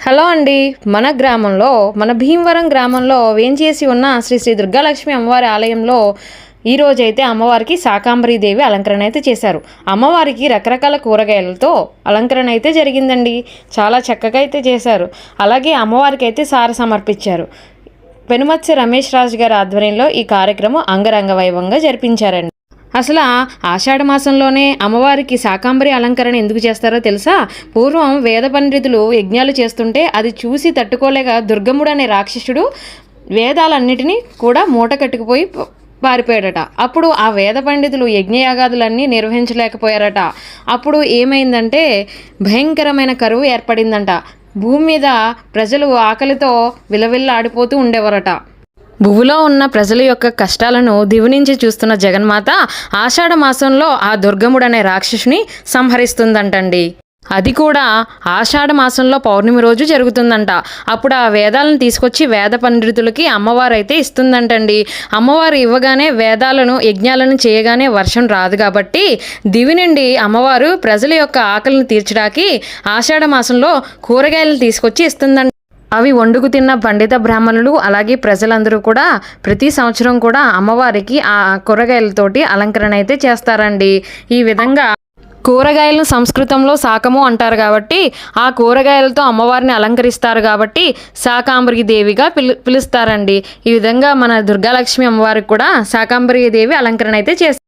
Hello అండి. మన గ్రామంలో మన భీమవరం గ్రామంలో వేంచేసి ఉన్న శ్రీ శ్రీ దుర్గాలక్ష్మి అమ్మవారి ఆలయంలో ఈరోజైతే అమ్మవారికి శాకాంబరీదేవి అలంకరణ అయితే చేశారు. అమ్మవారికి రకరకాల కూరగాయలతో అలంకరణ అయితే జరిగిందండి. చాలా చక్కగా అయితే చేశారు. అలాగే అమ్మవారికి అయితే సార సమర్పించారు. పెనుమత్స్య రమేష్ రాజు గారి ఆధ్వర్యంలో ఈ కార్యక్రమం అంగరంగ వైభవంగా జరిపించారండి. అసలు ఆషాఢ మాసంలోనే అమ్మవారికి శాకాంబరి అలంకరణ ఎందుకు చేస్తారో తెలుసా? పూర్వం వేద పండితులు యజ్ఞాలు చేస్తుంటే అది చూసి తట్టుకోలేక దుర్గముడు అనే రాక్షసుడు వేదాలన్నిటినీ కూడా మూట కట్టుకుపోయి పారిపోయాడట. అప్పుడు ఆ వేద పండితులు యజ్ఞయాగాదులన్నీ నిర్వహించలేకపోయారట. అప్పుడు ఏమైందంటే భయంకరమైన కరువు ఏర్పడిందంట. భూమి మీద ప్రజలు ఆకలితో విలవిల్లాడిపోతూ ఉండేవారట. భూమిలో ఉన్న ప్రజల యొక్క కష్టాలను దివి నుంచి చూస్తున్న జగన్మాత ఆషాఢ మాసంలో ఆ దుర్గముడనే రాక్షసుని సంహరిస్తుందంటండి. అది కూడా ఆషాఢ మాసంలో పౌర్ణమి రోజు జరుగుతుందంట. అప్పుడు ఆ వేదాలను తీసుకొచ్చి వేద పండితులకి అమ్మవారు అయితే ఇస్తుందంటండి. అమ్మవారు ఇవ్వగానే వేదాలను యజ్ఞాలను చేయగానే వర్షం రాదు కాబట్టి దివి నుండి అమ్మవారు ప్రజల యొక్క ఆకలిని తీర్చడానికి ఆషాఢ మాసంలో కూరగాయలను తీసుకొచ్చి ఇస్తుందంట. అవి వండుకు తిన్న పండిత బ్రాహ్మణులు అలాగే ప్రజలందరూ కూడా ప్రతి సంవత్సరం కూడా అమ్మవారికి ఆ కూరగాయలతోటి అలంకరణ అయితే చేస్తారండి. ఈ విధంగా కూరగాయలను సంస్కృతంలో శాకము అంటారు కాబట్టి ఆ కూరగాయలతో అమ్మవారిని అలంకరిస్తారు కాబట్టి శాకాంబరి దేవిగా పిలుస్తారండి. ఈ విధంగా మన దుర్గాలక్ష్మి అమ్మవారికి కూడా శాకాంబరి దేవి అలంకరణ అయితే చేస్తారు.